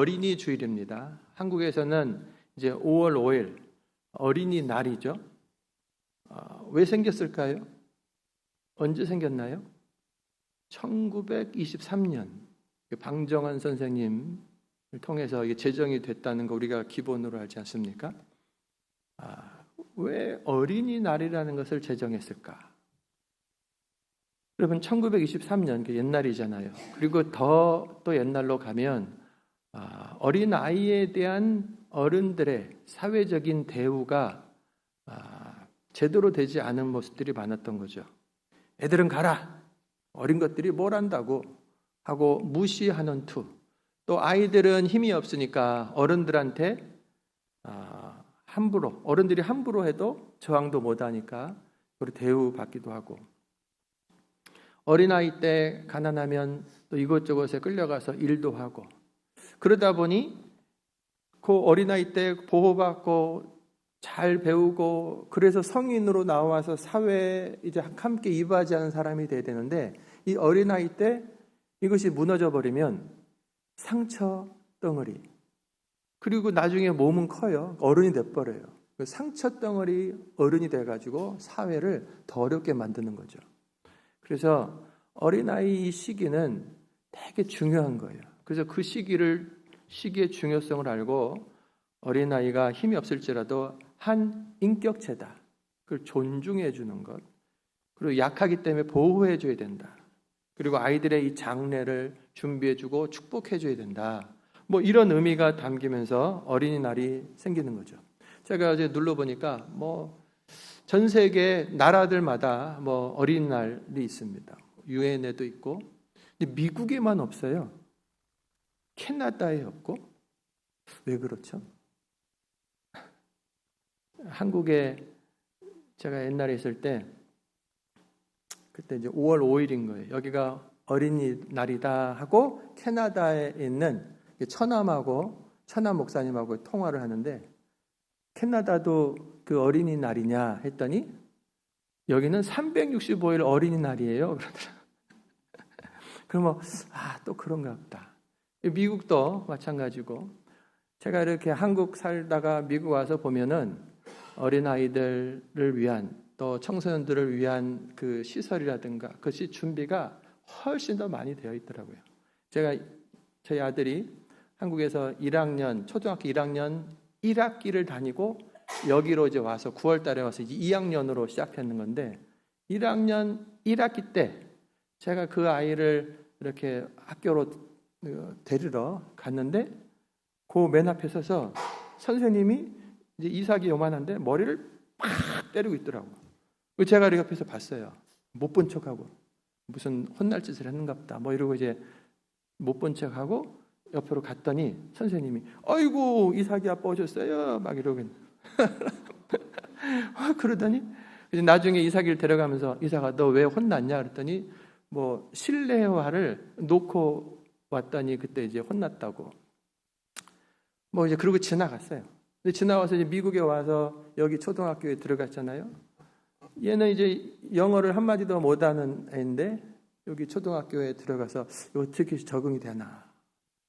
어린이 주일입니다. 한국에서는 이제 5월 5일 어린이날이죠. 왜 생겼을까요? 언제 생겼나요? 1923년 방정환 선생님을 통해서 이게 제정이 됐다는 거 우리가 기본으로 알지 않습니까? 왜 어린이날이라는 것을 제정했을까? 여러분 1923년 옛날이잖아요. 그리고 더 또 옛날로 가면 어린아이에 대한 어른들의 사회적인 대우가 제대로 되지 않은 모습들이 많았던 거죠. 애들은 가라. 어린 것들이 뭘 안다고 하고 무시하는 투. 또 아이들은 힘이 없으니까 어른들한테 함부로, 어른들이 함부로 해도 저항도 못하니까 대우받기도 하고, 어린아이 때 가난하면 또 이곳저곳에 끌려가서 일도 하고, 그러다 보니 그 어린아이 때 보호받고 잘 배우고 그래서 성인으로 나와서 사회에 이제 함께 이바지하는 사람이 돼야 되는데, 이 어린아이 때 이것이 무너져 버리면 상처 덩어리, 그리고 나중에 몸은 커요. 어른이 돼버려요. 상처 덩어리 어른이 돼가지고 사회를 더 어렵게 만드는 거죠. 그래서 어린아이 이 시기는 되게 중요한 거예요. 그래서 그 시기의 중요성을 알고 어린아이가 힘이 없을지라도 한 인격체다. 그걸 존중해 주는 것. 그리고 약하기 때문에 보호해 줘야 된다. 그리고 아이들의 이 장래를 준비해 주고 축복해 줘야 된다. 뭐 이런 의미가 담기면서 어린이날이 생기는 거죠. 제가 어제 눌러보니까 전 세계 나라들마다 어린이날이 있습니다. 유엔에도 있고, 근데 미국에만 없어요. 캐나다에 없고. 왜 그렇죠? 한국에 제가 옛날에 있을 때 그때 이제 5월 5일인 거예요. 여기가 어린이날이다 하고 캐나다에 있는 천암 목사님하고 통화를 하는데, 캐나다도 그 어린이날이냐 했더니 여기는 365일 어린이날이에요. 그러더라고요. 그러면 또 그런가 보다. 미국도 마찬가지고, 제가 이렇게 한국 살다가 미국 와서 보면은 어린아이들을 위한 또 청소년들을 위한 그 시설이라든가 그것이 준비가 훨씬 더 많이 되어 있더라고요. 저희 아들이 한국에서 초등학교 1학년 1학기를 다니고 여기로 이제 와서 9월 달에 와서 이제 2학년으로 시작했는 건데, 1학년 1학기 때 제가 그 아이를 이렇게 학교로 데리러 갔는데 그 맨 앞에 서서 선생님이 이제 이삭이 요만한데 머리를 팍 때리고 있더라고요. 제가 이 옆에서 봤어요. 못 본 척하고 무슨 혼날 짓을 했는가 보다 이러고 이제 못 본 척하고 옆으로 갔더니 선생님이 아이고 이삭이 아빠 오셨어요 막 이러고 그러더니 이제 나중에 이삭이를 데려가면서 이삭아 너 왜 혼났냐 그랬더니 실내화를 놓고 왔더니 그때 이제 혼났다고 이제 그러고 지나갔어요. 근데 지나와서 이제 미국에 와서 여기 초등학교에 들어갔잖아요. 얘는 이제 영어를 한마디도 못하는 애인데 여기 초등학교에 들어가서 어떻게 적응이 되나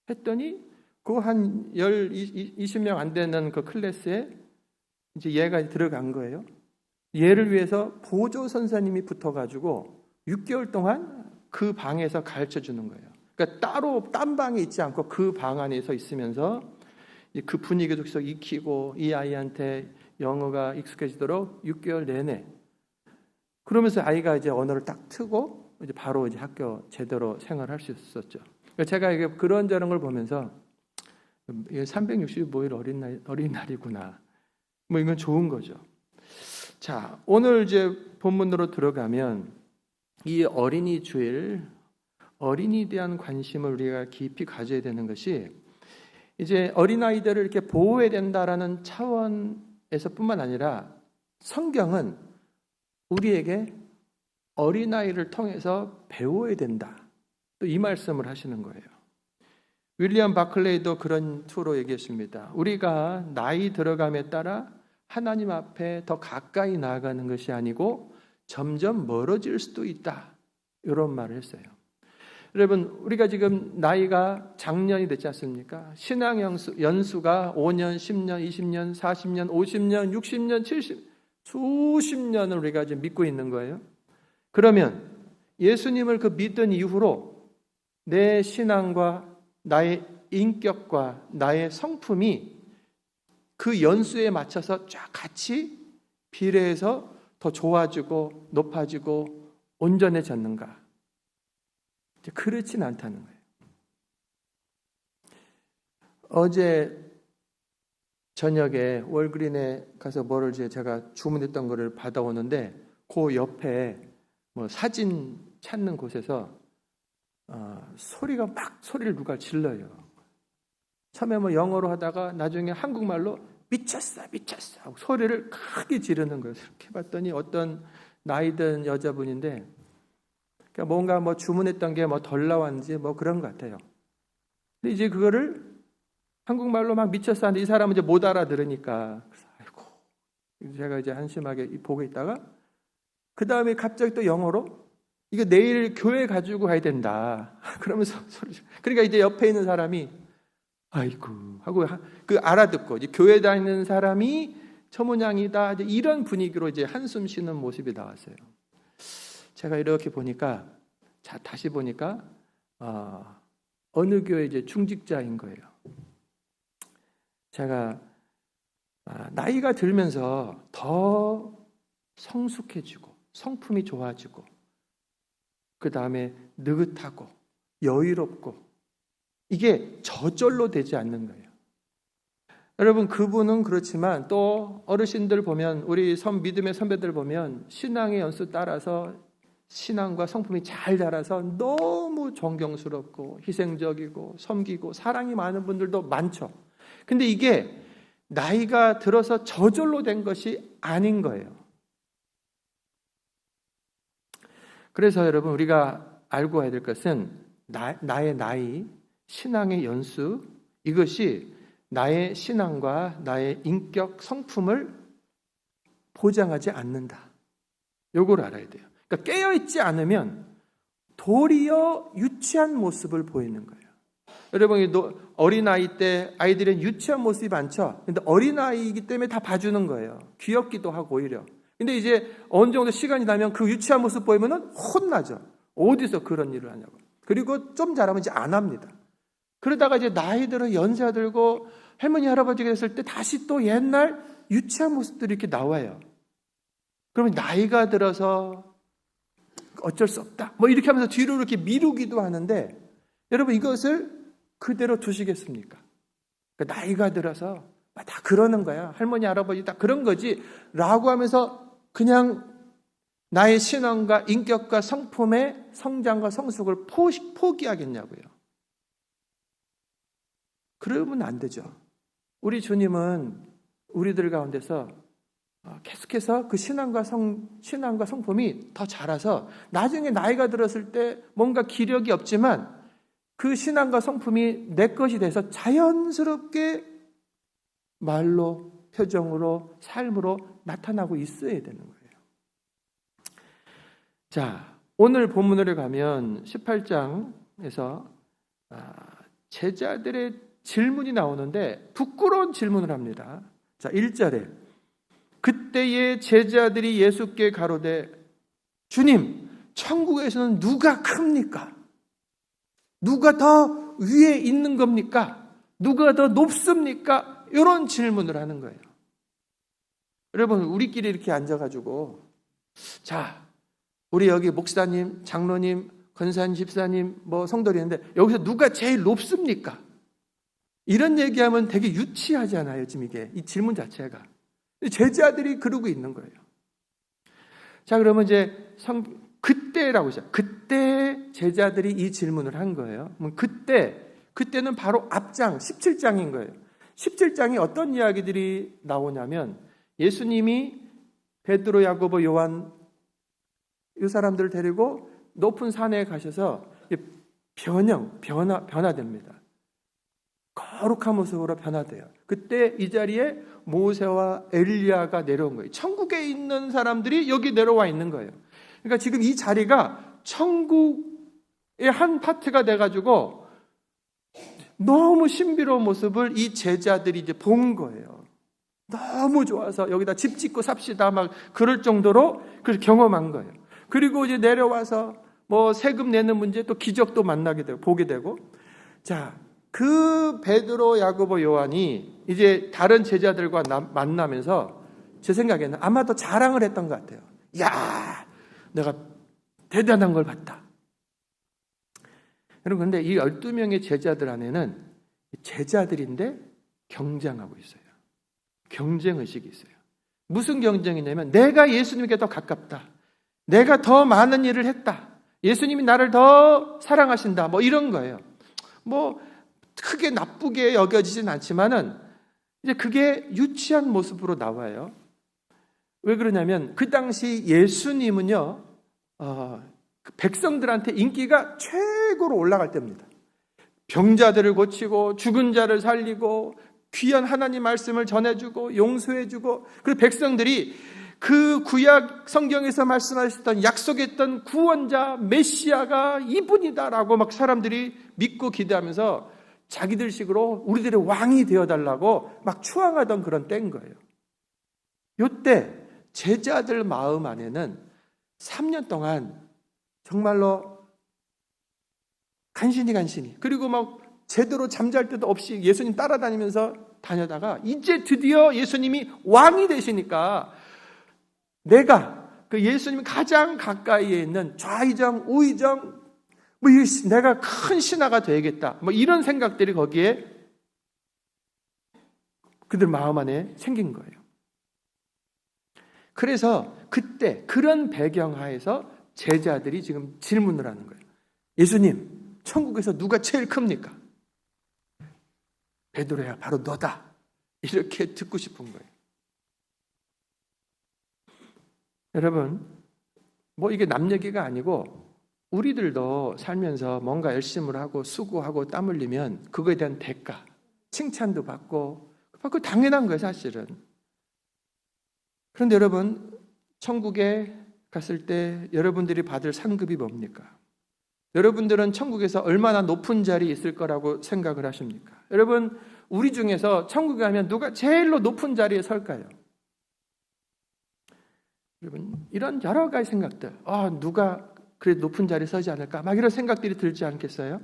했더니 그 한 20명 안 되는 그 클래스에 이제 얘가 들어간 거예요. 얘를 위해서 보조 선생님이 붙어가지고 6개월 동안 그 방에서 가르쳐 주는 거예요. 그러니까 따로 딴 방에 있지 않고 그 방 안에서 있으면서 그 분위기 속에서 익히고 이 아이한테 영어가 익숙해지도록 6개월 내내. 그러면서 아이가 이제 언어를 딱 트고 이제 바로 이제 학교 제대로 생활할 수 있었죠. 제가 이게 그런저런 걸 보면서 365일 어린날이구나. 이건 좋은 거죠. 자, 오늘 이제 본문으로 들어가면 이 어린이 주일, 어린이에 대한 관심을 우리가 깊이 가져야 되는 것이 이제 어린아이들을 이렇게 보호해야 된다라는 차원에서뿐만 아니라 성경은 우리에게 어린아이를 통해서 배워야 된다. 또 이 말씀을 하시는 거예요. 윌리엄 바클레이도 그런 투로 얘기했습니다. 우리가 나이 들어감에 따라 하나님 앞에 더 가까이 나아가는 것이 아니고 점점 멀어질 수도 있다. 이런 말을 했어요. 여러분, 우리가 지금 나이가 장년이 됐지 않습니까? 신앙 연수가 5년, 10년, 20년, 40년, 50년, 60년, 70, 수십 년을 우리가 지금 믿고 있는 거예요. 그러면 예수님을 그 믿은 이후로 내 신앙과 나의 인격과 나의 성품이 그 연수에 맞춰서 쫙 같이 비례해서 더 좋아지고 높아지고 온전해졌는가? 그렇진 않다는 거예요. 어제 저녁에 월그린에 가서 뭐를 제가 주문했던 거를 받아오는데 그 옆에 뭐 사진 찾는 곳에서 소리를 누가 질러요. 처음에 뭐 영어로 하다가 나중에 한국말로 미쳤어 하고 소리를 크게 지르는 거예요. 이렇게 봤더니 어떤 나이든 여자분인데 그러니까 뭔가 뭐 주문했던 게 뭐 덜 나왔는지 뭐 그런 것 같아요. 근데 이제 그거를 한국말로 막 미쳤어 하는데 이 사람은 이제 못 알아들으니까 아이고 제가 이제 한심하게 보고 있다가 그 다음에 갑자기 또 영어로 이거 내일 교회 가지고 가야 된다 그러면서 그러니까 이제 옆에 있는 사람이 아이고 하고 그 알아듣고 이제 교회 다니는 사람이 처모냥이다 이제 이런 분위기로 이제 한숨 쉬는 모습이 나왔어요. 제가 이렇게 보니까 다시 보니까 어느 교회 이제 중직자인 거예요. 제가 나이가 들면서 더 성숙해지고 성품이 좋아지고 그 다음에 느긋하고 여유롭고 이게 저절로 되지 않는 거예요. 여러분 그분은 그렇지만 또 어르신들 보면 우리 믿음의 선배들 보면 신앙의 연수 따라서 신앙과 성품이 잘 자라서 너무 존경스럽고 희생적이고 섬기고 사랑이 많은 분들도 많죠. 근데 이게 나이가 들어서 저절로 된 것이 아닌 거예요. 그래서 여러분 우리가 알고 가야 될 것은 나의 나이, 신앙의 연수 이것이 나의 신앙과 나의 인격, 성품을 보장하지 않는다. 요걸 알아야 돼요. 그러니까 깨어있지 않으면 도리어 유치한 모습을 보이는 거예요. 여러분 어린아이 때 아이들은 유치한 모습이 많죠. 근데 어린아이이기 때문에 다 봐주는 거예요. 귀엽기도 하고 오히려. 근데 이제 어느 정도 시간이 나면 그 유치한 모습 보이면 혼나죠. 어디서 그런 일을 하냐고. 그리고 좀 자라면 이제 안 합니다. 그러다가 이제 나이 들어 연세가 들고 할머니 할아버지가 됐을 때 다시 또 옛날 유치한 모습들이 이렇게 나와요. 그러면 나이가 들어서 어쩔 수 없다. 뭐 이렇게 하면서 뒤로 이렇게 미루기도 하는데 여러분 이것을 그대로 두시겠습니까? 그러니까 나이가 들어서 다 그러는 거야. 할머니 할아버지 다 그런 거지 라고 하면서 그냥 나의 신앙과 인격과 성품의 성장과 성숙을 포기하겠냐고요. 그러면 안 되죠. 우리 주님은 우리들 가운데서 계속해서 그 신앙과 성품이 더 자라서 나중에 나이가 들었을 때 뭔가 기력이 없지만 그 신앙과 성품이 내 것이 돼서 자연스럽게 말로, 표정으로, 삶으로 나타나고 있어야 되는 거예요. 자, 오늘 본문으로 가면 18장에서 제자들의 질문이 나오는데 부끄러운 질문을 합니다. 자, 1절에 그때의 제자들이 예수께 가로되 주님, 천국에서는 누가 큽니까? 누가 더 위에 있는 겁니까? 누가 더 높습니까? 이런 질문을 하는 거예요. 여러분 우리끼리 이렇게 앉아가지고 자 우리 여기 목사님, 장로님, 권사님, 집사님 뭐 성도들이 있는데 여기서 누가 제일 높습니까? 이런 얘기하면 되게 유치하잖아요. 지금 이게 이 질문 자체가 제자들이 그러고 있는 거예요. 자 그러면 이제 그때라고 하죠. 그때 제자들이 이 질문을 한 거예요. 그때는 바로 앞장 17장인 거예요. 17장에 어떤 이야기들이 나오냐면 예수님이 베드로, 야고보, 요한 이 사람들을 데리고 높은 산에 가셔서 변화됩니다. 거룩한 모습으로 변화돼요. 그때 이 자리에 모세와 엘리야가 내려온 거예요. 천국에 있는 사람들이 여기 내려와 있는 거예요. 그러니까 지금 이 자리가 천국 이 한 파트가 돼가지고 너무 신비로운 모습을 이 제자들이 이제 본 거예요. 너무 좋아서 여기다 집 짓고 삽시다 막 그럴 정도로 그걸 경험한 거예요. 그리고 이제 내려와서 뭐 세금 내는 문제 또 기적도 만나게 되고 보게 되고, 자, 그 베드로, 야고보, 요한이 이제 다른 제자들과 만나면서 제 생각에는 아마 더 자랑을 했던 것 같아요. 야, 내가 대단한 걸 봤다. 여러분, 근데 이 12명의 제자들 안에는 제자들인데 경쟁하고 있어요. 경쟁의식이 있어요. 무슨 경쟁이냐면 내가 예수님께 더 가깝다. 내가 더 많은 일을 했다. 예수님이 나를 더 사랑하신다. 뭐 이런 거예요. 뭐 크게 나쁘게 여겨지진 않지만은 이제 그게 유치한 모습으로 나와요. 왜 그러냐면 그 당시 예수님은요, 백성들한테 인기가 최고로 올라갈 때입니다. 병자들을 고치고 죽은 자를 살리고 귀한 하나님 말씀을 전해주고 용서해주고, 그리고 백성들이 그 구약 성경에서 말씀하셨던 약속했던 구원자 메시아가 이분이다라고 막 사람들이 믿고 기대하면서 자기들식으로 우리들의 왕이 되어달라고 막 추앙하던 그런 때인 거예요. 이때 제자들 마음 안에는 3년 동안 정말로 간신히 그리고 막 제대로 잠잘 때도 없이 예수님 따라다니면서 다녀다가 이제 드디어 예수님이 왕이 되시니까 내가 그 예수님 가장 가까이에 있는 좌의정 우의정 뭐 내가 큰 신하가 되야겠다 뭐 이런 생각들이 거기에 그들 마음 안에 생긴 거예요. 그래서 그때 그런 배경하에서 제자들이 지금 질문을 하는 거예요. 예수님, 천국에서 누가 제일 큽니까? 베드로야, 바로 너다. 이렇게 듣고 싶은 거예요. 여러분, 뭐 이게 남 얘기가 아니고 우리들도 살면서 뭔가 열심을 하고 수고하고 땀 흘리면 그거에 대한 대가, 칭찬도 받고 당연한 거예요, 사실은. 그런데 여러분, 천국에 갔을 때 여러분들이 받을 상급이 뭡니까? 여러분들은 천국에서 얼마나 높은 자리에 있을 거라고 생각을 하십니까? 여러분, 우리 중에서 천국에 가면 누가 제일로 높은 자리에 설까요? 여러분, 이런 여러 가지 생각들, 누가 그래 높은 자리에 서지 않을까? 막 이런 생각들이 들지 않겠어요?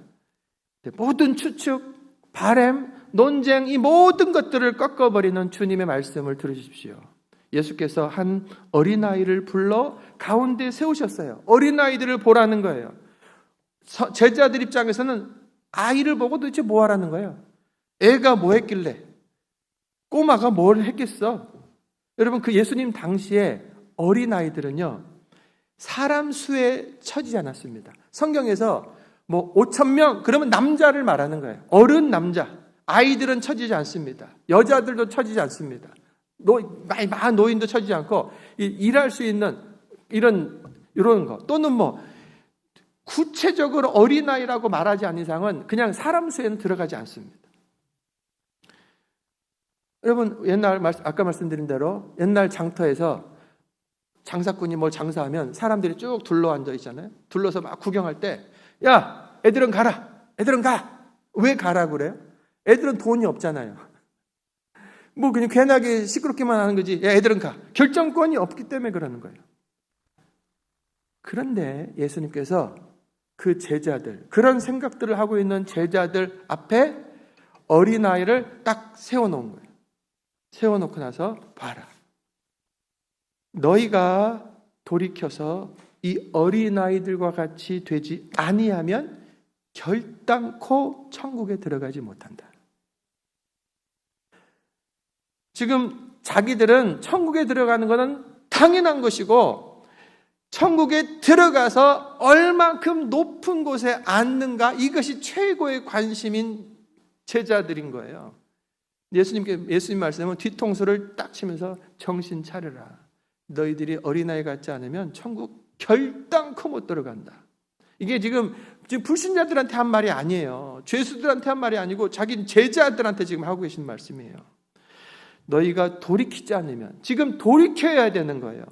모든 추측, 바램, 논쟁, 이 모든 것들을 꺾어버리는 주님의 말씀을 들으십시오. 예수께서 한 어린아이를 불러 가운데 세우셨어요. 어린아이들을 보라는 거예요. 제자들 입장에서는 아이를 보고 도대체 뭐 하라는 거예요? 애가 뭐 했길래? 꼬마가 뭘 했겠어? 여러분, 그 예수님 당시에 어린아이들은요, 사람 수에 처지지 않았습니다. 성경에서 뭐 5,000명 그러면 남자를 말하는 거예요. 어른 남자. 아이들은 처지지 않습니다. 여자들도 처지지 않습니다. 많은 노인도 처지지 않고 일할 수 있는 이런 거 또는 뭐 구체적으로 어린아이라고 말하지 않는 이상은 그냥 사람 수에는 들어가지 않습니다. 여러분, 아까 말씀드린 대로 옛날 장터에서 장사꾼이 뭘 장사하면 사람들이 쭉 둘러앉아 있잖아요. 둘러서 막 구경할 때, 야, 애들은 가라. 애들은 가. 왜 가라 그래요? 애들은 돈이 없잖아요. 뭐 그냥 괜하게 시끄럽게만 하는 거지. 야, 애들은 가. 결정권이 없기 때문에 그러는 거예요. 그런데 예수님께서 그 제자들, 그런 생각들을 하고 있는 제자들 앞에 어린아이를 딱 세워놓은 거예요. 세워놓고 나서 봐라. 너희가 돌이켜서 이 어린아이들과 같이 되지 아니하면 결단코 천국에 들어가지 못한다. 지금 자기들은 천국에 들어가는 것은 당연한 것이고 천국에 들어가서 얼만큼 높은 곳에 앉는가, 이것이 최고의 관심인 제자들인 거예요. 예수님 말씀은 뒤통수를 딱 치면서 정신 차려라. 너희들이 어린아이 같지 않으면 천국 결단코 못 들어간다. 이게 지금 불신자들한테 한 말이 아니에요. 죄수들한테 한 말이 아니고 자기 제자들한테 지금 하고 계신 말씀이에요. 너희가 돌이키지 않으면, 지금 돌이켜야 되는 거예요.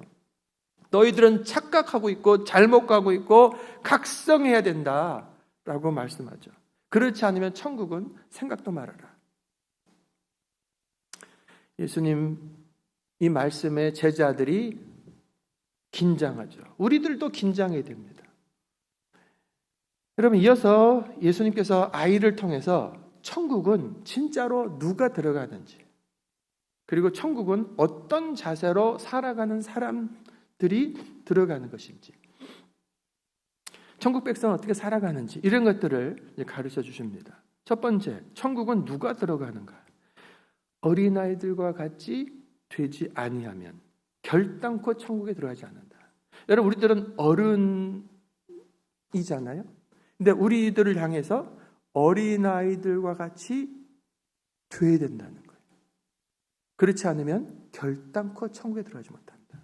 너희들은 착각하고 있고 잘못 가고 있고 각성해야 된다라고 말씀하죠. 그렇지 않으면 천국은 생각도 말아라. 예수님 이 말씀에 제자들이 긴장하죠. 우리들도 긴장해야 됩니다. 여러분, 이어서 예수님께서 아이를 통해서 천국은 진짜로 누가 들어가는지, 그리고 천국은 어떤 자세로 살아가는 사람들이 들어가는 것인지, 천국 백성은 어떻게 살아가는지, 이런 것들을 가르쳐 주십니다. 첫 번째, 천국은 누가 들어가는가? 어린아이들과 같이 되지 아니하면 결단코 천국에 들어가지 않는다. 여러분, 우리들은 어른이잖아요. 근데 우리들을 향해서 어린아이들과 같이 돼야 된다는 거예요. 그렇지 않으면 결단코 천국에 들어가지 못한다.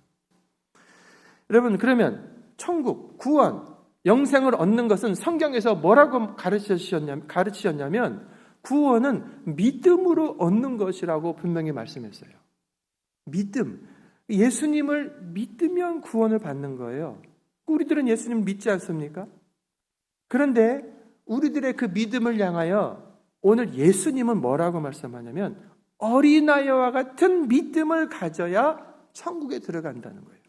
여러분, 그러면 천국, 구원, 영생을 얻는 것은 성경에서 뭐라고 가르치셨냐면 구원은 믿음으로 얻는 것이라고 분명히 말씀했어요. 믿음. 예수님을 믿으면 구원을 받는 거예요. 우리들은 예수님을 믿지 않습니까? 그런데 우리들의 그 믿음을 향하여 오늘 예수님은 뭐라고 말씀하냐면 어린아이와 같은 믿음을 가져야 천국에 들어간다는 거예요.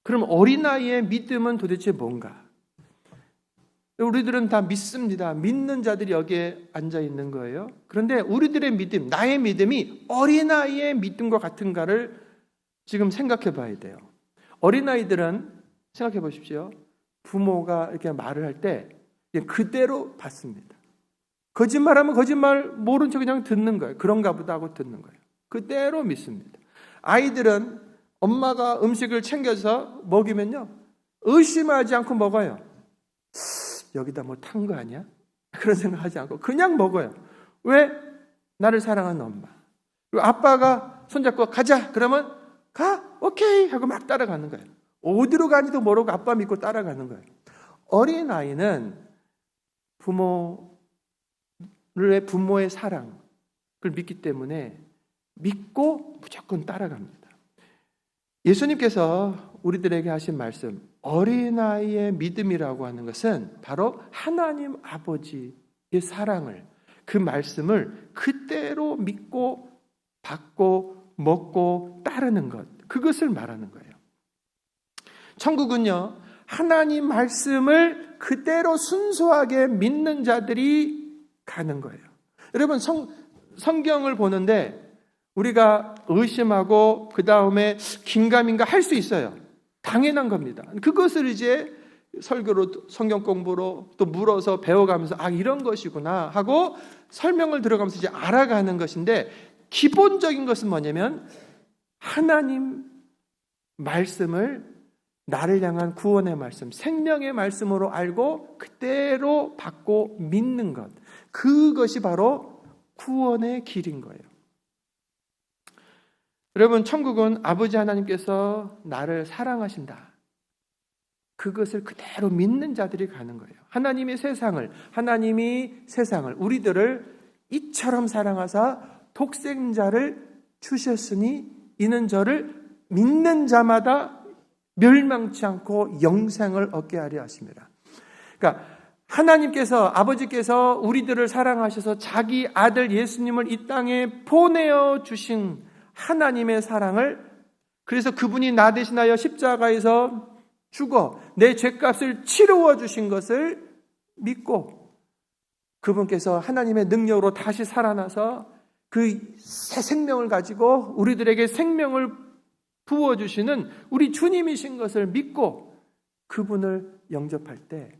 그럼 어린아이의 믿음은 도대체 뭔가? 우리들은 다 믿습니다. 믿는 자들이 여기에 앉아 있는 거예요. 그런데 우리들의 믿음, 나의 믿음이 어린아이의 믿음과 같은가를 지금 생각해 봐야 돼요. 어린아이들은 생각해 보십시오. 부모가 이렇게 말을 할 때 그대로 받습니다. 거짓말하면 거짓말 모른 척 그냥 듣는 거예요. 그런가 보다 하고 듣는 거예요. 그대로 믿습니다. 아이들은 엄마가 음식을 챙겨서 먹이면요, 의심하지 않고 먹어요. 여기다 뭐 탄 거 아니야? 그런 생각하지 않고 그냥 먹어요. 왜? 나를 사랑하는 엄마. 그리고 아빠가 손잡고 가자 그러면 가, 오케이 하고 막 따라가는 거예요. 어디로 가는지도 모르고 아빠 믿고 따라가는 거예요. 어린아이는 부모의 사랑을 믿기 때문에 믿고 무조건 따라갑니다. 예수님께서 우리들에게 하신 말씀, 어린아이의 믿음이라고 하는 것은 바로 하나님 아버지의 사랑을, 그 말씀을 그대로 믿고 받고 먹고 따르는 것, 그것을 말하는 거예요. 천국은요, 하나님 말씀을 그대로 순수하게 믿는 자들이 가는 거예요. 여러분, 성경을 보는데 우리가 의심하고 그 다음에 긴가민가 할 수 있어요. 당연한 겁니다. 그것을 이제 설교로, 성경 공부로 또 물어서 배워가면서 이런 것이구나 하고 설명을 들어가면서 이제 알아가는 것인데, 기본적인 것은 뭐냐면 하나님 말씀을 나를 향한 구원의 말씀, 생명의 말씀으로 알고 그대로 받고 믿는 것, 그것이 바로 구원의 길인 거예요. 여러분, 천국은 아버지 하나님께서 나를 사랑하신다, 그것을 그대로 믿는 자들이 가는 거예요. 하나님이 세상을, 우리들을 이처럼 사랑하사 독생자를 주셨으니 이는 저를 믿는 자마다 멸망치 않고 영생을 얻게 하려 하십니다. 그러니까 하나님께서, 아버지께서 우리들을 사랑하셔서 자기 아들 예수님을 이 땅에 보내어 주신 하나님의 사랑을, 그래서 그분이 나 대신하여 십자가에서 죽어 내 죄값을 치루어 주신 것을 믿고 그분께서 하나님의 능력으로 다시 살아나서 그 새 생명을 가지고 우리들에게 생명을 부어주시는 우리 주님이신 것을 믿고 그분을 영접할 때,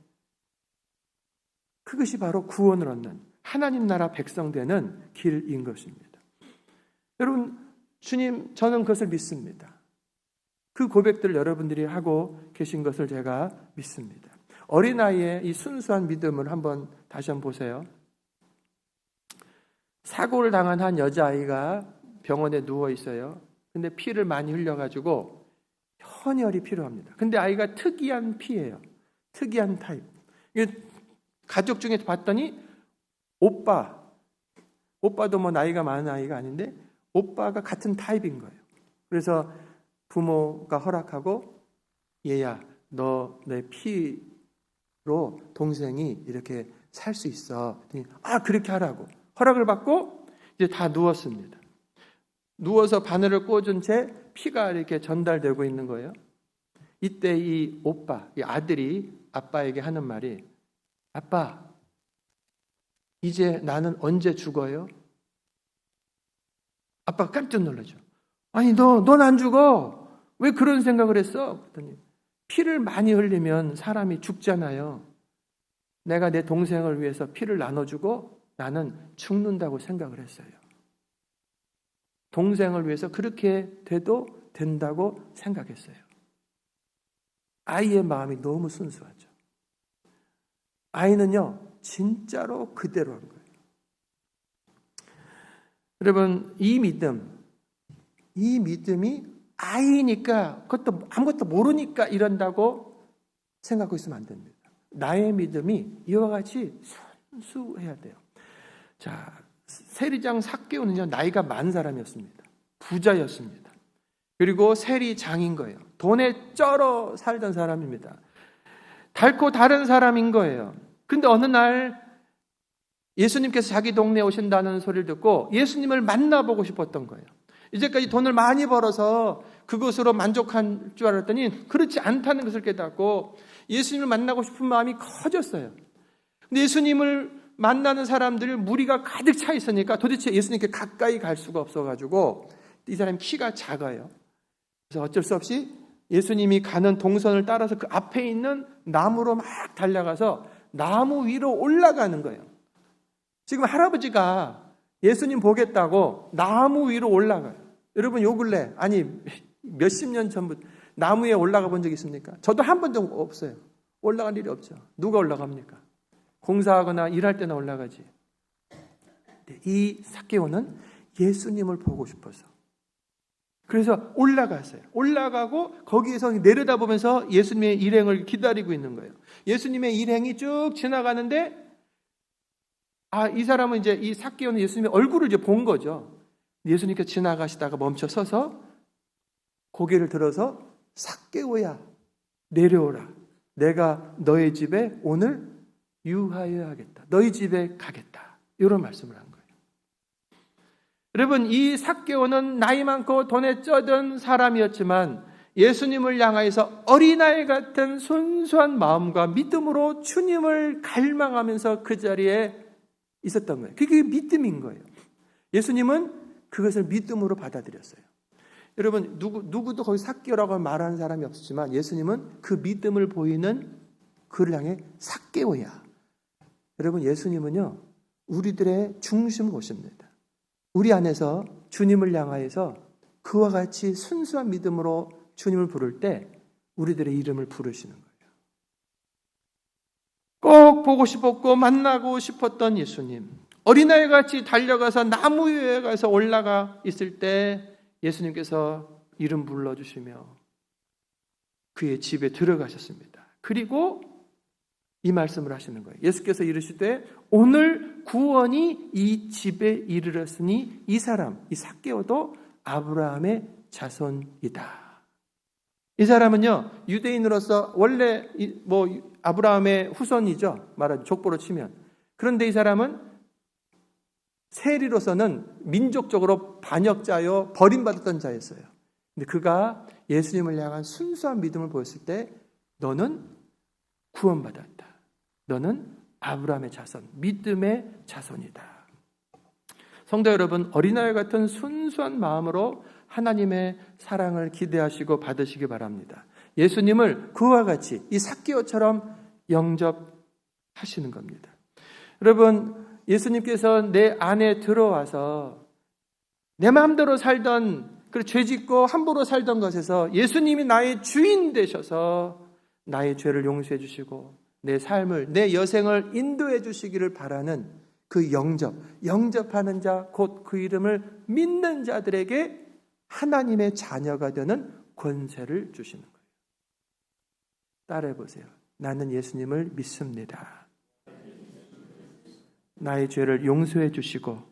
그것이 바로 구원을 얻는 하나님 나라 백성 되는 길인 것입니다. 여러분, 주님, 저는 그것을 믿습니다. 그 고백들을 여러분들이 하고 계신 것을 제가 믿습니다. 어린아이의 이 순수한 믿음을 다시 한번 보세요. 사고를 당한 한 여자아이가 병원에 누워 있어요. 근데 피를 많이 흘려가지고 헌혈이 필요합니다. 근데 아이가 특이한 피예요. 특이한 타입. 가족 중에 봤더니 오빠도 뭐 나이가 많은 아이가 아닌데 오빠가 같은 타입인 거예요. 그래서 부모가 허락하고 얘야 너 내 피로 동생이 이렇게 살 수 있어. 그렇게 하라고 허락을 받고 이제 다 누웠습니다. 누워서 바늘을 꽂은 채 피가 이렇게 전달되고 있는 거예요. 이때 이 오빠, 이 아들이 아빠에게 하는 말이 아빠 이제 나는 언제 죽어요? 아빠가 깜짝 놀라죠. 아니 넌 안 죽어. 왜 그런 생각을 했어? 그랬더니 피를 많이 흘리면 사람이 죽잖아요. 내가 내 동생을 위해서 피를 나눠주고 나는 죽는다고 생각을 했어요. 동생을 위해서 그렇게 돼도 된다고 생각했어요. 아이의 마음이 너무 순수하죠. 아이는요 진짜로 그대로 한 거예요. 여러분 이 믿음이 아이니까 그것도 아무것도 모르니까 이런다고 생각하고 있으면 안 됩니다. 나의 믿음이 이와 같이 순수해야 돼요. 자, 세리장 삭개오는요 나이가 많은 사람이었습니다. 부자였습니다. 그리고 세리장인 거예요. 돈에 쩔어 살던 사람입니다. 닳고 다른 사람인 거예요. 근데 어느 날 예수님께서 자기 동네에 오신다는 소리를 듣고 예수님을 만나보고 싶었던 거예요. 이제까지 돈을 많이 벌어서 그것으로 만족한 줄 알았더니 그렇지 않다는 것을 깨닫고 예수님을 만나고 싶은 마음이 커졌어요. 근데 예수님을 만나는 사람들 무리가 가득 차 있으니까 도대체 예수님께 가까이 갈 수가 없어가지고 이 사람이 키가 작아요. 그래서 어쩔 수 없이 예수님이 가는 동선을 따라서 그 앞에 있는 나무로 막 달려가서 나무 위로 올라가는 거예요. 지금 할아버지가 예수님 보겠다고 나무 위로 올라가요. 여러분 요 근래 아니 몇십 년 전부터 나무에 올라가 본 적 있습니까? 저도 한 번도 없어요. 올라갈 일이 없죠. 누가 올라갑니까? 공사하거나 일할 때나 올라가지. 이 삭개오는 예수님을 보고 싶어서 그래서 올라갔어요. 올라가고 거기에서 내려다보면서 예수님의 일행을 기다리고 있는 거예요. 예수님의 일행이 쭉 지나가는데 이 사람은 이제 이 삭개오는 예수님의 얼굴을 이제 본 거죠. 예수님께서 지나가시다가 멈춰 서서 고개를 들어서 삭개오야 내려오라. 내가 너의 집에 오늘 유하여 하겠다. 너희 집에 가겠다. 이런 말씀을 한 거예요. 여러분 이 삭개오는 나이 많고 돈에 쩌든 사람이었지만 예수님을 향하여서 어린아이 같은 순수한 마음과 믿음으로 주님을 갈망하면서 그 자리에 있었던 거예요. 그게 믿음인 거예요. 예수님은 그것을 믿음으로 받아들였어요. 여러분 누구도 거기 삭개오라고 말하는 사람이 없었지만 예수님은 그 믿음을 보이는 그를 향해 삭개오야. 여러분 예수님은요 우리들의 중심 보십니다. 우리 안에서 주님을 향하여서 그와 같이 순수한 믿음으로 주님을 부를 때 우리들의 이름을 부르시는 거예요. 꼭 보고 싶었고 만나고 싶었던 예수님, 어린아이 같이 달려가서 나무 위에 가서 올라가 있을 때 예수님께서 이름 불러주시며 그의 집에 들어가셨습니다. 그리고 이 말씀을 하시는 거예요. 예수께서 이르시되 오늘 구원이 이 집에 이르렀으니 이 사람, 이 삭개오도 아브라함의 자손이다. 이 사람은요 유대인으로서 원래 아브라함의 후손이죠. 말하자면 족보로 치면. 그런데 이 사람은 세리로서는 민족적으로 반역자요 버림받았던 자였어요. 근데 그가 예수님을 향한 순수한 믿음을 보였을 때 너는 구원받았다. 너는 아브라함의 자손, 믿음의 자손이다. 성도 여러분, 어린아이 같은 순수한 마음으로 하나님의 사랑을 기대하시고 받으시기 바랍니다. 예수님을 그와 같이 이 삭개오처럼 영접하시는 겁니다. 여러분, 예수님께서 내 안에 들어와서 내 마음대로 살던 그 죄짓고 함부로 살던 것에서 예수님이 나의 주인 되셔서 나의 죄를 용서해 주시고 내 삶을, 내 여생을 인도해 주시기를 바라는 그 영접하는 자, 곧 그 이름을 믿는 자들에게 하나님의 자녀가 되는 권세를 주시는 거예요. 따라해 보세요. 나는 예수님을 믿습니다. 나의 죄를 용서해 주시고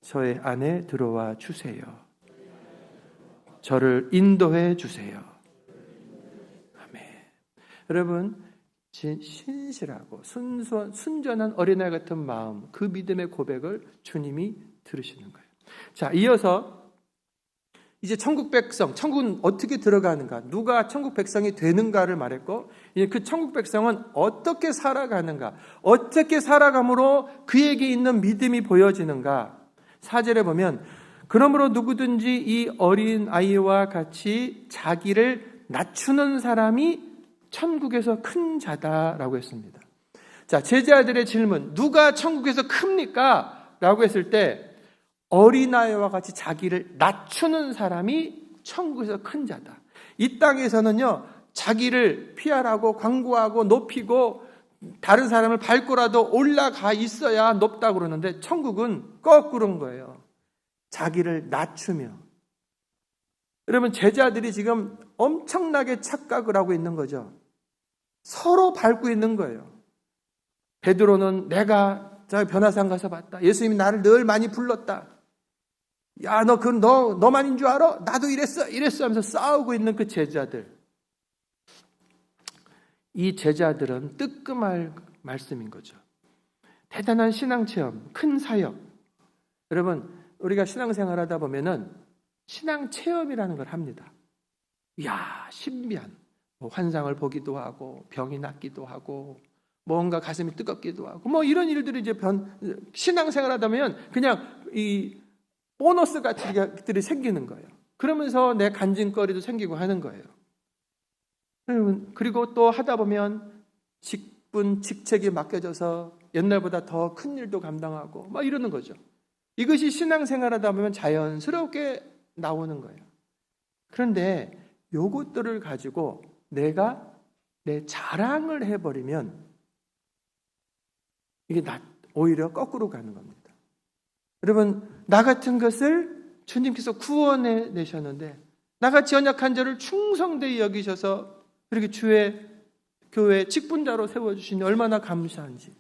저의 안에 들어와 주세요. 저를 인도해 주세요. 아멘. 여러분, 신실하고 순전한 어린아이 같은 마음, 그 믿음의 고백을 주님이 들으시는 거예요. 자, 이어서 이제 천국 백성, 천국은 어떻게 들어가는가, 누가 천국 백성이 되는가를 말했고, 이제 그 천국 백성은 어떻게 살아가는가, 어떻게 살아감으로 그에게 있는 믿음이 보여지는가. 4절에 보면, 그러므로 누구든지 이 어린 아이와 같이 자기를 낮추는 사람이 천국에서 큰 자다라고 했습니다. 자, 제자들의 질문, 누가 천국에서 큽니까? 라고 했을 때, 어린아이와 같이 자기를 낮추는 사람이 천국에서 큰 자다. 이 땅에서는요, 자기를 피하라고 광고하고 높이고 다른 사람을 밟고라도 올라가 있어야 높다고 그러는데, 천국은 거꾸로인 거예요. 자기를 낮추며. 여러분, 제자들이 지금 엄청나게 착각을 하고 있는 거죠. 서로 밟고 있는 거예요. 베드로는 내가 저 변화산 가서 봤다. 예수님이 나를 늘 많이 불렀다. 야, 너만인 줄 알아? 나도 이랬어 하면서 싸우고 있는 그 제자들. 이 제자들은 뜨끔할 말씀인 거죠. 대단한 신앙체험, 큰 사역. 여러분, 우리가 신앙생활 하다 보면은 신앙체험이라는 걸 합니다. 이야, 신비한 환상을 보기도 하고 병이 낫기도 하고 뭔가 가슴이 뜨겁기도 하고 이런 일들이 이제 신앙생활 하다 보면 그냥 이 보너스 같은 것들이 생기는 거예요. 그러면서 내 간증거리도 생기고 하는 거예요. 그리고 또 하다 보면 직책이 맡겨져서 옛날보다 더 큰 일도 감당하고 이러는 거죠. 이것이 신앙생활 하다 보면 자연스럽게 나오는 거예요. 그런데 요것들을 가지고 내가 내 자랑을 해버리면 이게 오히려 거꾸로 가는 겁니다. 여러분, 나 같은 것을 주님께서 구원해 내셨는데 나같이 연약한 자를 충성되이 여기셔서 그렇게 주의 교회 직분자로 세워주시니 얼마나 감사한지.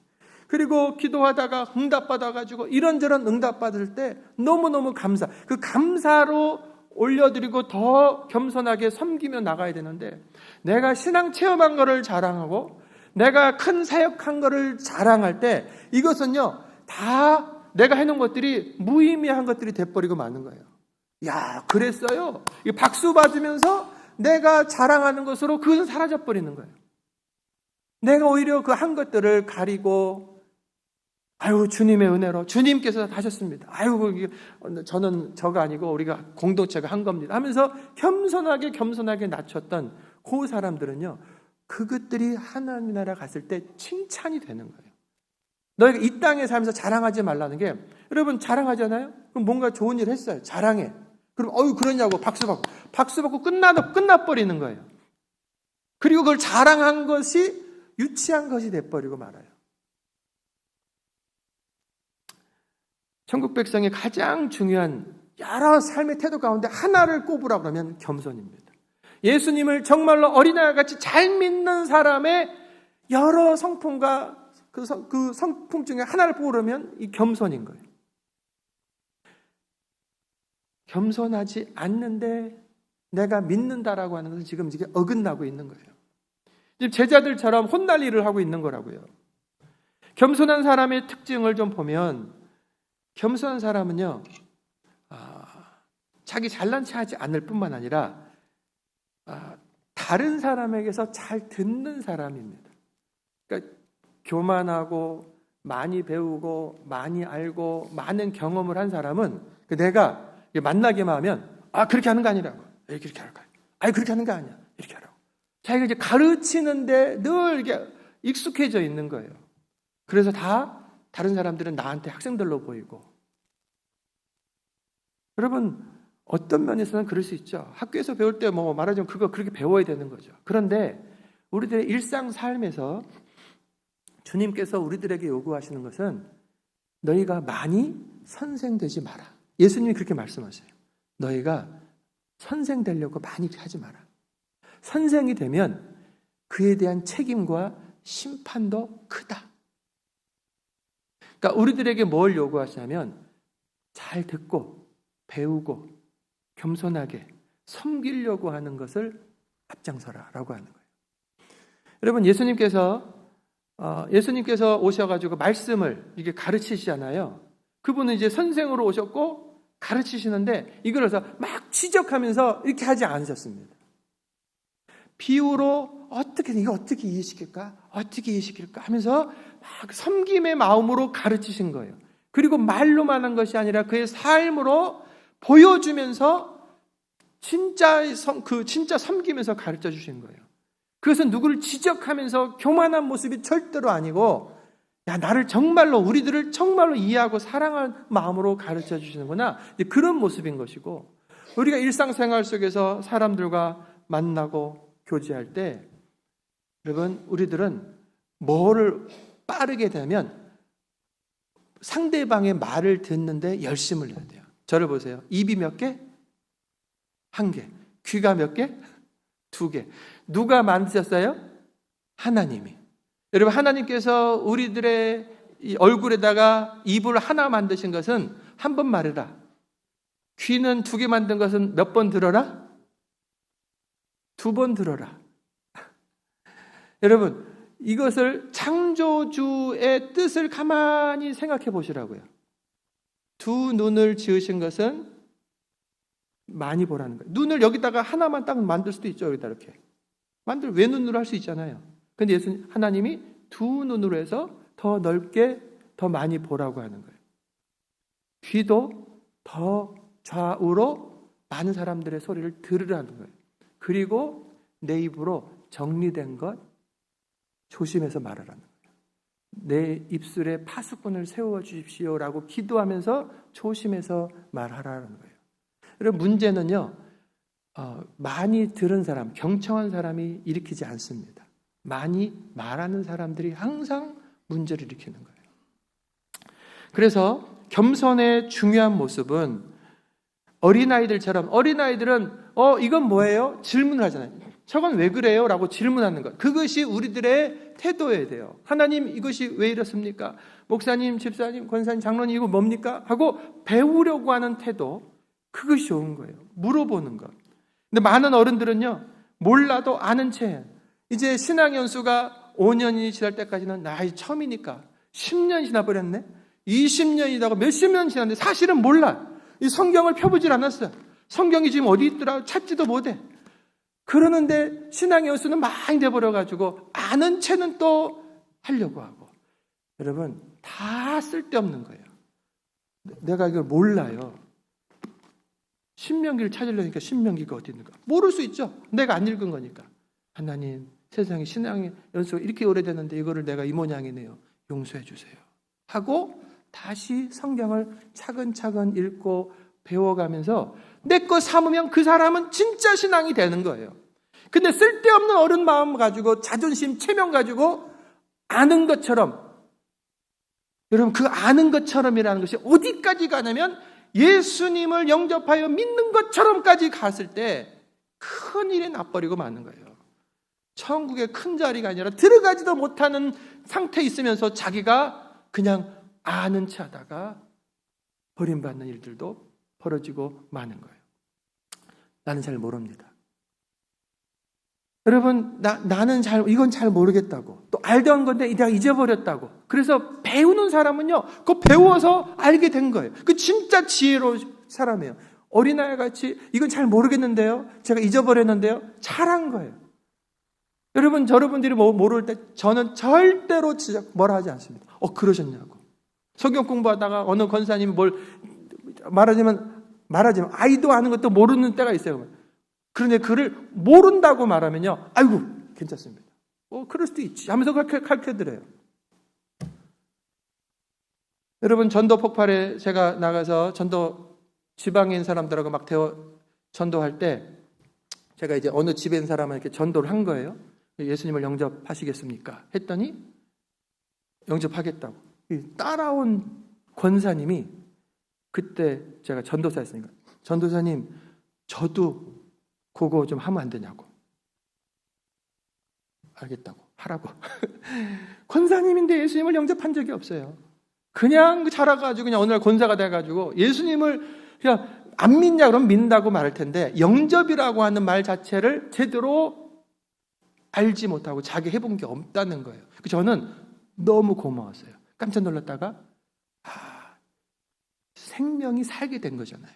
그리고 기도하다가 응답받아가지고 이런저런 응답받을 때 너무너무 감사. 그 감사로 올려드리고 더 겸손하게 섬기며 나가야 되는데 내가 신앙 체험한 거를 자랑하고 내가 큰 사역한 거를 자랑할 때 이것은요 다 내가 해놓은 것들이 무의미한 것들이 돼버리고 마는 거예요. 야, 그랬어요? 박수 받으면서 내가 자랑하는 것으로 그것은 사라져버리는 거예요. 내가 오히려 그 한 것들을 가리고 아유, 주님의 은혜로 주님께서 하셨습니다. 아유, 저는 저가 아니고 우리가 공동체가 한 겁니다 하면서 겸손하게 낮췄던 그 사람들은요, 그것들이 하나님 나라 갔을 때 칭찬이 되는 거예요. 너희가 이 땅에 살면서 자랑하지 말라는 게, 여러분 자랑하잖아요? 그럼 뭔가 좋은 일 했어요. 자랑해. 그럼 그러냐고 박수 받고 끝나버리는 거예요. 그리고 그걸 자랑한 것이 유치한 것이 돼버리고 말아요. 천국 백성의 가장 중요한 여러 삶의 태도 가운데 하나를 꼽으라 그러면 겸손입니다. 예수님을 정말로 어린아이와 같이 잘 믿는 사람의 여러 성품과 그 성품 중에 하나를 뽑으려면 이 겸손인 거예요. 겸손하지 않는데 내가 믿는다라고 하는 것은 지금 이게 어긋나고 있는 거예요. 지금 제자들처럼 혼날 일을 하고 있는 거라고요. 겸손한 사람의 특징을 좀 보면, 겸손한 사람은요, 자기 잘난 체 하지 않을 뿐만 아니라 다른 사람에게서 잘 듣는 사람입니다. 그러니까 교만하고 많이 배우고 많이 알고 많은 경험을 한 사람은 내가 만나기만 하면 그렇게 하는 거 아니라고, 이렇게 할 거야. 그렇게 하는 거 아니야, 이렇게 하라고. 자기가 이제 가르치는데 늘 이게 익숙해져 있는 거예요. 그래서 다른 사람들은 나한테 학생들로 보이고. 여러분, 어떤 면에서는 그럴 수 있죠. 학교에서 배울 때 말하자면 그거 그렇게 배워야 되는 거죠. 그런데 우리들의 일상 삶에서 주님께서 우리들에게 요구하시는 것은 너희가 많이 선생되지 마라. 예수님이 그렇게 말씀하세요. 너희가 선생 되려고 많이 하지 마라. 선생이 되면 그에 대한 책임과 심판도 크다. 그러니까 우리들에게 뭘 요구하시냐면 잘 듣고 배우고 겸손하게 섬기려고 하는 것을 앞장서라라고 하는 거예요. 여러분, 예수님께서 오셔가지고 말씀을 이게 가르치시잖아요. 그분은 이제 선생으로 오셨고 가르치시는데 이걸 해서 막 지적하면서 이렇게 하지 않으셨습니다. 비유로 이거 어떻게 이해시킬까 하면서 막 섬김의 마음으로 가르치신 거예요. 그리고 말로만 한 것이 아니라 그의 삶으로 보여주면서 진짜 섬기면서 가르쳐 주신 거예요. 그것은 누구를 지적하면서 교만한 모습이 절대로 아니고, 야, 우리들을 정말로 이해하고 사랑하는 마음으로 가르쳐 주시는구나. 그런 모습인 것이고, 우리가 일상생활 속에서 사람들과 만나고 교제할 때, 여러분, 우리들은 뭐를 빠르게 되면 상대방의 말을 듣는데 열심을 내야 돼요. 저를 보세요. 입이 몇 개? 1개. 귀가 몇 개? 2개. 누가 만드셨어요? 하나님이. 여러분, 하나님께서 우리들의 이 얼굴에다가 입을 하나 만드신 것은 한 번 말해라. 귀는 2개 만든 것은 몇 번 들어라? 2번 들어라. 여러분, 이것을 창조주의 뜻을 가만히 생각해 보시라고요. 2 눈을 지으신 것은 많이 보라는 거예요. 눈을 여기다가 하나만 딱 만들 수도 있죠. 여기다 이렇게. 외눈으로 할 수 있잖아요. 근데 하나님이 2 눈으로 해서 더 넓게, 더 많이 보라고 하는 거예요. 귀도 더 좌우로 많은 사람들의 소리를 들으라는 거예요. 그리고 내 입으로 정리된 것 조심해서 말하라는 거예요. 내 입술에 파수꾼을 세워 주십시오라고 기도하면서 조심해서 말하라는 거예요. 그리고 문제는요, 많이 들은 사람, 경청한 사람이 일으키지 않습니다. 많이 말하는 사람들이 항상 문제를 일으키는 거예요. 그래서 겸손의 중요한 모습은 어린아이들은 이건 뭐예요? 질문을 하잖아요. 저건 왜 그래요? 라고 질문하는 것. 그것이 우리들의 태도여야 돼요. 하나님, 이것이 왜 이렇습니까? 목사님, 집사님, 권사님, 장로님, 이거 뭡니까? 하고 배우려고 하는 태도. 그것이 좋은 거예요. 물어보는 것. 근데 많은 어른들은요, 몰라도 아는 채. 이제 신앙연수가 5년이 지날 때까지는 나이 처음이니까 10년이 지나버렸네? 20년이다가 몇십 년 지났는데 사실은 몰라. 이 성경을 펴보질 않았어요. 성경이 지금 어디 있더라? 찾지도 못해. 그러는데 신앙연수는 많이 돼버려가지고 아는 채는 또 하려고 하고. 여러분, 다 쓸데없는 거예요. 내가 이걸 몰라요. 신명기를 찾으려니까 신명기가 어디 있는가? 모를 수 있죠. 내가 안 읽은 거니까. 하나님, 세상에 신앙의 연수가 이렇게 오래됐는데 이거를 내가 이 모양이네요. 용서해 주세요. 하고 다시 성경을 차근차근 읽고 배워가면서 내 거 삼으면 그 사람은 진짜 신앙이 되는 거예요. 근데 쓸데없는 어른 마음 가지고 자존심, 체면 가지고 아는 것처럼, 여러분, 그 아는 것처럼이라는 것이 어디까지 가냐면 예수님을 영접하여 믿는 것처럼까지 갔을 때 큰일이 나버리고 마는 거예요. 천국의 큰 자리가 아니라 들어가지도 못하는 상태에 있으면서 자기가 그냥 아는 체 하다가 버림받는 일들도 벌어지고 마는 거예요. 나는 잘 모릅니다. 여러분, 이건 잘 모르겠다고. 또 알던 건데 내가 잊어버렸다고. 그래서 배우는 사람은요, 그거 배워서 알게 된 거예요. 그 진짜 지혜로운 사람이에요. 어린아이 같이 이건 잘 모르겠는데요. 제가 잊어버렸는데요. 잘한 거예요. 여러분들이 모를 때 저는 절대로 뭐라 하지 않습니다. 그러셨냐고. 성경 공부하다가 어느 권사님이 뭘 말하지만 아이도 아는 것도 모르는 때가 있어요. 그런데 그를 모른다고 말하면요, 아이고 괜찮습니다. 그럴 수도 있지 하면서 그렇게 가르쳐드려요. 여러분, 전도 폭발에 제가 나가서 전도 지방에 있는 사람들하고 막 전도할 때 제가 이제 어느 집에 있는 사람을 이렇게 전도를 한 거예요. 예수님을 영접하시겠습니까? 했더니 영접하겠다고. 따라온 권사님이, 그때 제가 전도사였으니까, 전도사님, 저도 그거 좀 하면 안 되냐고. 알겠다고 하라고. 권사님인데 예수님을 영접한 적이 없어요. 그냥 자라가지고 그냥 어느 날 권사가 돼가지고 예수님을 그냥 안 믿냐 그러면 믿는다고 말할 텐데 영접이라고 하는 말 자체를 제대로 알지 못하고 자기 해본 게 없다는 거예요. 저는 너무 고마웠어요. 깜짝 놀랐다가 생명이 살게 된 거잖아요.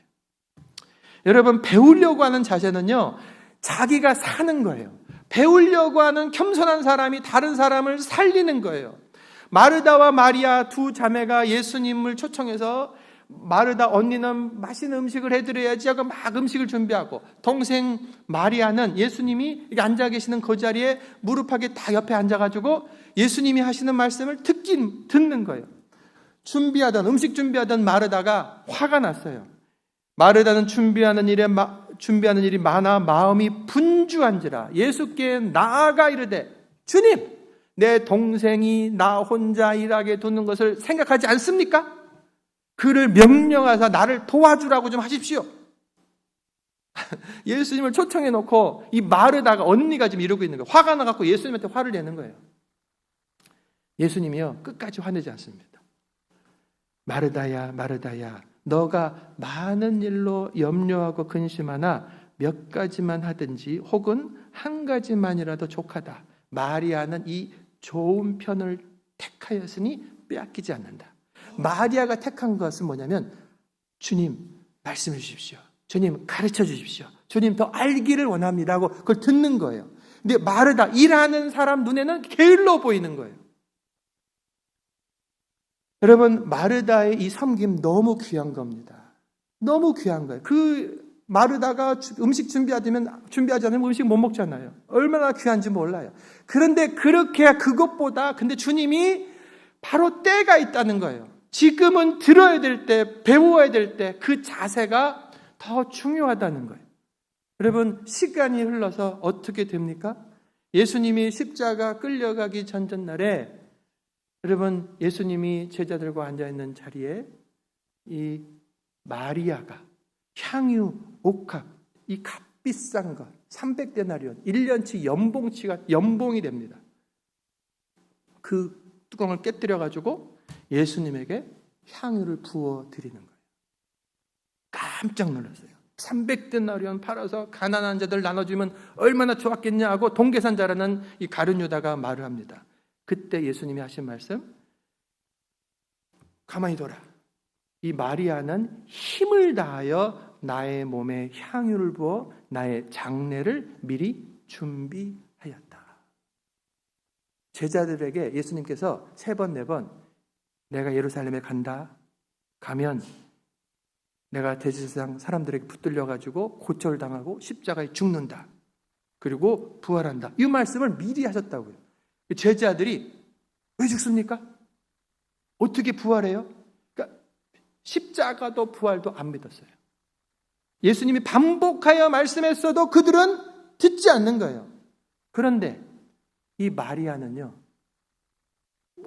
여러분, 배우려고 하는 자세는요, 자기가 사는 거예요. 배우려고 하는 겸손한 사람이 다른 사람을 살리는 거예요. 마르다와 마리아 두 자매가 예수님을 초청해서 마르다 언니는 맛있는 음식을 해드려야지 하고 막 음식을 준비하고, 동생 마리아는 예수님이 이렇게 앉아 계시는 그 자리에 무릎하게 딱 옆에 앉아가지고 예수님이 하시는 말씀을 듣는 거예요. 음식 준비하던 마르다가 화가 났어요. 마르다는 준비하는 일이 많아 마음이 분주한지라 예수께 나아가 이르되, 주님, 내 동생이 나 혼자 일하게 두는 것을 생각하지 않습니까? 그를 명령하사 나를 도와주라고 좀 하십시오. 예수님을 초청해 놓고 이 마르다가, 언니가 지금 이러고 있는 거예요. 화가 나갖고 예수님한테 화를 내는 거예요. 예수님이요, 끝까지 화내지 않습니다. 마르다야, 마르다야, 너가 많은 일로 염려하고 근심하나 몇 가지만 하든지 혹은 한 가지만이라도 족하다. 마리아는 이 좋은 편을 택하였으니 빼앗기지 않는다. 마리아가 택한 것은 뭐냐면, 주님 말씀해 주십시오. 주님 가르쳐 주십시오. 주님 더 알기를 원합니다 하고 그걸 듣는 거예요. 근데 마르다, 일하는 사람 눈에는 게을러 보이는 거예요. 여러분, 마르다의 이 섬김 너무 귀한 겁니다. 너무 귀한 거예요. 그 마르다가 음식 준비하지 않으면 음식 못 먹잖아요. 얼마나 귀한지 몰라요. 그런데 그것보다 근데 주님이 바로 때가 있다는 거예요. 지금은 들어야 될 때, 배워야 될 때 그 자세가 더 중요하다는 거예요. 여러분, 시간이 흘러서 어떻게 됩니까? 예수님이 십자가 끌려가기 전날에, 여러분, 예수님이 제자들과 앉아있는 자리에 이 마리아가 향유, 옥합, 이 값비싼 것 300데나리온, 1년치 연봉이 됩니다. 그 뚜껑을 깨뜨려가지고 예수님에게 향유를 부어드리는 거예요. 깜짝 놀랐어요. 300데나리온 팔아서 가난한 자들 나눠주면 얼마나 좋았겠냐 하고 동계산자라는 이 가룟 유다가 말을 합니다. 그때 예수님이 하신 말씀, 가만히 둬라. 이 마리아는 힘을 다하여 나의 몸에 향유를 부어 나의 장례를 미리 준비하였다. 제자들에게 예수님께서 3번, 4번 내가 예루살렘에 가면 내가 대제사장 사람들에게 붙들려가지고 고초를 당하고 십자가에 죽는다. 그리고 부활한다. 이 말씀을 미리 하셨다고요. 제자들이 왜 죽습니까? 어떻게 부활해요? 그러니까 십자가도 부활도 안 믿었어요. 예수님이 반복하여 말씀했어도 그들은 듣지 않는 거예요. 그런데 이 마리아는요,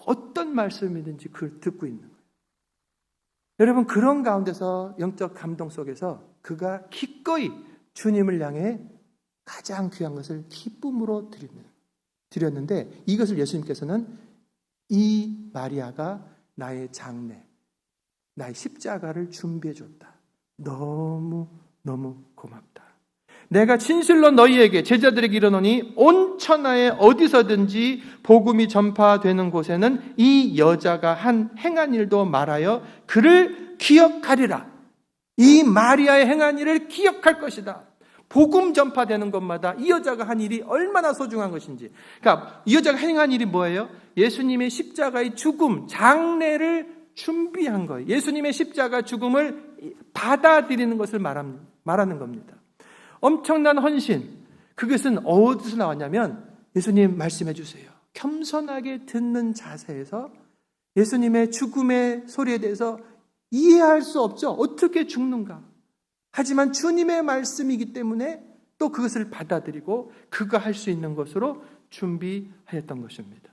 어떤 말씀이든지 그걸 듣고 있는 거예요. 여러분, 그런 가운데서 영적 감동 속에서 그가 기꺼이 주님을 향해 가장 귀한 것을 기쁨으로 드렸는데, 이것을 예수님께서는 이 마리아가 나의 장례, 나의 십자가를 준비해 줬다. 너무 고맙다. 내가 진실로 너희에게, 제자들에게 이르노니 온 천하에 어디서든지 복음이 전파되는 곳에는 이 여자가 행한 일도 말하여 그를 기억하리라. 이 마리아의 행한 일을 기억할 것이다. 복음 전파되는 것마다 이 여자가 한 일이 얼마나 소중한 것인지. 그러니까 이 여자가 행한 일이 뭐예요? 예수님의 십자가의 죽음, 장례를 준비한 거예요. 예수님의 십자가 죽음을 받아들이는 것을 말하는 겁니다. 엄청난 헌신. 그것은 어디서 나왔냐면, 예수님 말씀해 주세요. 겸손하게 듣는 자세에서 예수님의 죽음의 소리에 대해서 이해할 수 없죠. 어떻게 죽는가. 하지만 주님의 말씀이기 때문에 또 그것을 받아들이고 그가 할 수 있는 것으로 준비하였던 것입니다.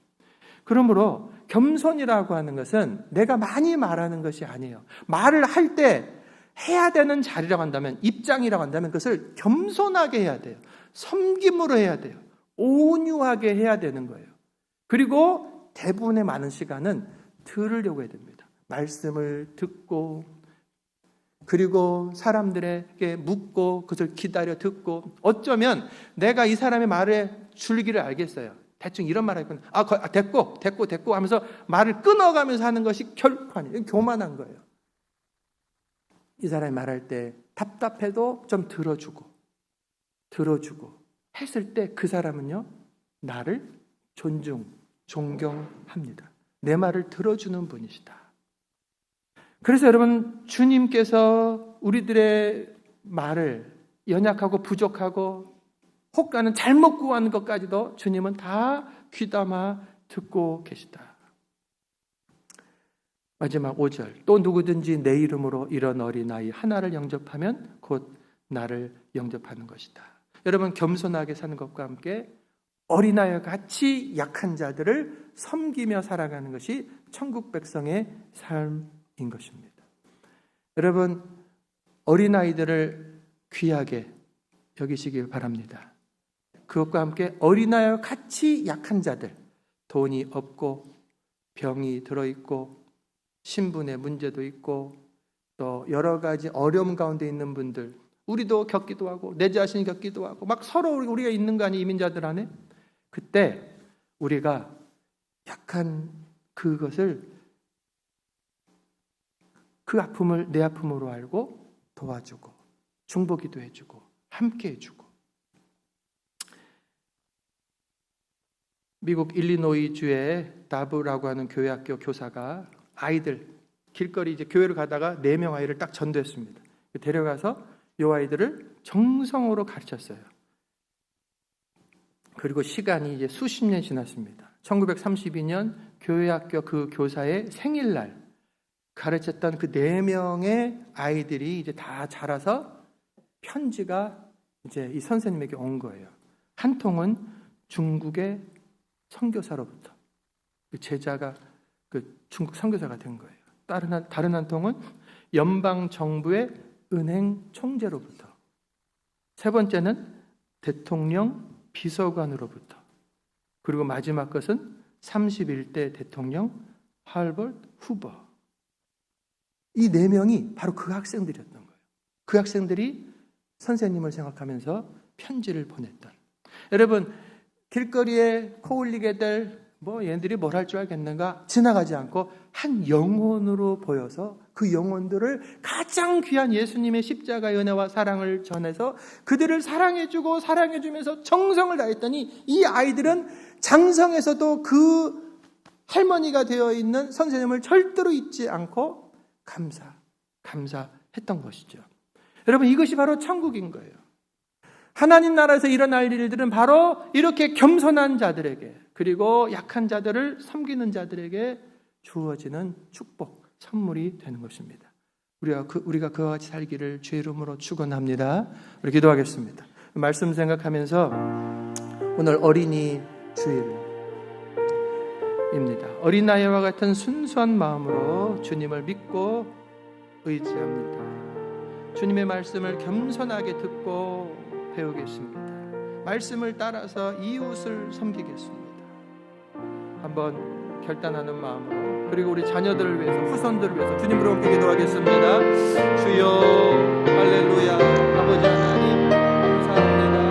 그러므로 겸손이라고 하는 것은 내가 많이 말하는 것이 아니에요. 말을 할 때 해야 되는 자리라고 한다면, 입장이라고 한다면 그것을 겸손하게 해야 돼요. 섬김으로 해야 돼요. 온유하게 해야 되는 거예요. 그리고 대부분의 많은 시간은 들으려고 해야 됩니다. 말씀을 듣고 그리고 사람들에게 묻고 그것을 기다려 듣고, 어쩌면 내가 이 사람의 말에 줄기를 알겠어요. 대충 이런 말 하겠구나. 됐고 하면서 말을 끊어가면서 하는 것이 결코 아니에요. 교만한 거예요. 이 사람이 말할 때 답답해도 좀 들어주고 했을 때 그 사람은요, 나를 존경합니다. 내 말을 들어주는 분이시다. 그래서 여러분, 주님께서 우리들의 말을 연약하고 부족하고 혹가는 잘못 구하는 것까지도 주님은 다 귀담아 듣고 계시다. 마지막 5절, 또 누구든지 내 이름으로 이런 어린아이 하나를 영접하면 곧 나를 영접하는 것이다. 여러분, 겸손하게 사는 것과 함께 어린아이와 같이 약한 자들을 섬기며 살아가는 것이 천국 백성의 삶인 것입니다. 여러분, 어린아이들을 귀하게 여기시길 바랍니다. 그것과 함께 어린아이와 같이 약한 자들, 돈이 없고 병이 들어있고 신분의 문제도 있고 또 여러 가지 어려움 가운데 있는 분들, 우리도 겪기도 하고 내 자신이 겪기도 하고 막 서로 우리가 있는 거 아니에요, 이민자들 안에. 그때 우리가 약한 그것을, 그 아픔을 내 아픔으로 알고 도와주고 중보기도 해주고 함께 해주고. 미국 일리노이주의 다브라고 하는 교회학교 교사가 아이들 길거리 이제 교회를 가다가 4명 아이를 딱 전도했습니다. 데려가서 이 아이들을 정성으로 가르쳤어요. 그리고 시간이 이제 수십 년 지났습니다. 1932년 교회학교 그 교사의 생일날 가르쳤던 그 4명의 아이들이 이제 다 자라서 편지가 이제 이 선생님에게 온 거예요. 한 통은 중국의 선교사로부터, 그 제자가 그 중국 선교사가 된 거예요. 다른 한 통은 연방 정부의 은행 총재로부터, 세 번째는 대통령 비서관으로부터, 그리고 마지막 것은 31대 대통령 할버트 후버. 이 4명이 바로 그 학생들이었던 거예요. 그 학생들이 선생님을 생각하면서 편지를 보냈던. 여러분, 길거리에 코 올리게 될 얘네들이 뭘 할 줄 알겠는가 지나가지 않고 한 영혼으로 보여서 그 영혼들을 가장 귀한 예수님의 십자가의 은혜와 사랑을 전해서 그들을 사랑해주고 사랑해주면서 정성을 다했더니 이 아이들은 장성에서도 그 할머니가 되어 있는 선생님을 절대로 잊지 않고 감사했던 것이죠. 여러분, 이것이 바로 천국인 거예요. 하나님 나라에서 일어날 일들은 바로 이렇게 겸손한 자들에게, 그리고 약한 자들을 섬기는 자들에게 주어지는 축복, 선물이 되는 것입니다. 우리가 그와 같이 살기를 주의 이름으로 축원합니다. 우리 기도하겠습니다. 말씀 생각하면서 오늘 어린이 주일입니다. 어린아이와 같은 순수한 마음으로 주님을 믿고 의지합니다. 주님의 말씀을 겸손하게 듣고 배우겠습니다. 말씀을 따라서 이웃을 섬기겠습니다. 한번 결단하는 마음으로, 그리고 우리 자녀들을 위해서, 후손들을 위해서 주님으로 기도하겠습니다. 주여, 할렐루야. 아버지 하나님, 감사합니다.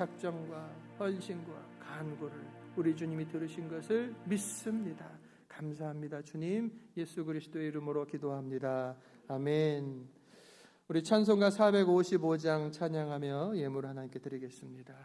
작정과 헌신과 간구를 우리 주님이 들으신 것을 믿습니다. 감사합니다. 주님, 예수 그리스도의 이름으로 기도합니다. 아멘. 우리 찬송가 455장 찬양하며 예물 하나님께 드리겠습니다.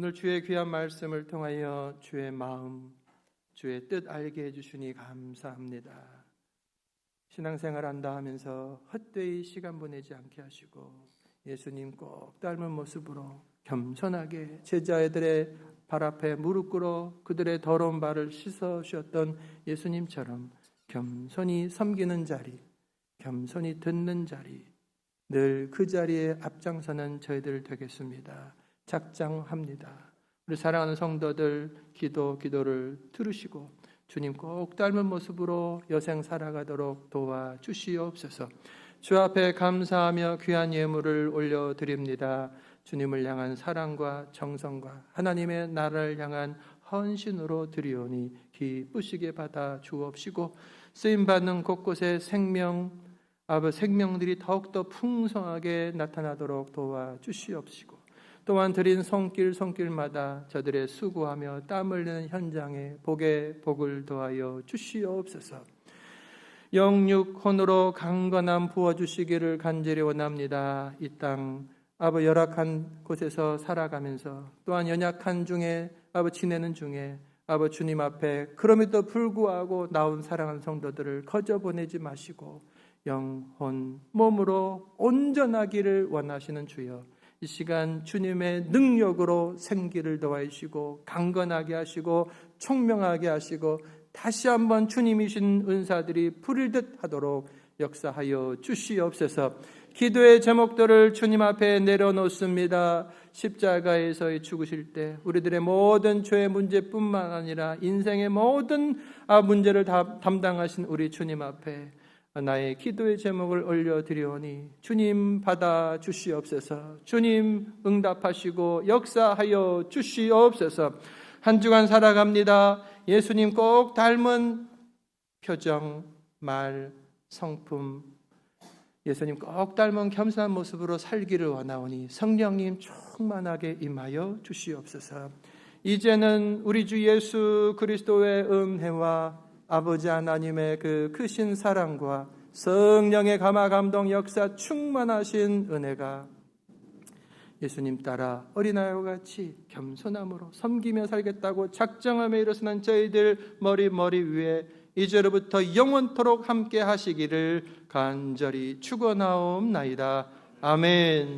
오늘 주의 귀한 말씀을 통하여 주의 마음, 주의 뜻 알게 해주시니 감사합니다. 신앙생활 한다 하면서 헛되이 시간 보내지 않게 하시고 예수님 꼭 닮은 모습으로 겸손하게 제자애들의 발 앞에 무릎 꿇어 그들의 더러운 발을 씻어 주셨던 예수님처럼 겸손히 섬기는 자리, 겸손히 듣는 자리, 늘 그 자리에 앞장서는 저희들 되겠습니다. 작정합니다. 우리 사랑하는 성도들 기도를 들으시고 주님 꼭 닮은 모습으로 여생 살아가도록 도와주시옵소서. 주 앞에 감사하며 귀한 예물을 올려드립니다. 주님을 향한 사랑과 정성과 하나님의 나라를 향한 헌신으로 드리오니 기쁘시게 받아 주옵시고 쓰임받는 곳곳에 생명들이 더욱더 풍성하게 나타나도록 도와주시옵시고 또한 드린 손길마다 저들의 수고하며 땀 흘리는 현장에 복에 복을 더하여 주시옵소서. 영육 혼으로 강건함 부어주시기를 간절히 원합니다. 이 땅 열악한 곳에서 살아가면서 또한 연약한 중에 지내는 중에 주님 앞에 그럼에도 불구하고 나온 사랑하는 성도들을 거저 보내지 마시고 영혼 몸으로 온전하기를 원하시는 주여 이 시간 주님의 능력으로 생기를 더하시고 강건하게 하시고 총명하게 하시고 다시 한번 주님이신 은사들이 부릴듯 하도록 역사하여 주시옵소서. 기도의 제목들을 주님 앞에 내려놓습니다. 십자가에서 죽으실 때 우리들의 모든 죄의 문제뿐만 아니라 인생의 모든 문제를 다 담당하신 우리 주님 앞에 나의 기도의 제목을 올려드리오니 주님 받아 주시옵소서. 주님 응답하시고 역사하여 주시옵소서. 한 주간 살아갑니다. 예수님 꼭 닮은 표정, 말, 성품, 예수님 꼭 닮은 겸손한 모습으로 살기를 원하오니 성령님 충만하게 임하여 주시옵소서. 이제는 우리 주 예수 그리스도의 은혜와 아버지 하나님의 그 크신 사랑과 성령의 감화 감동 역사 충만하신 은혜가 예수님 따라 어린아이와 같이 겸손함으로 섬기며 살겠다고 작정하며 일어서는 저희들 머리 위에 이제로부터 영원토록 함께 하시기를 간절히 축원하옵나이다. 아멘.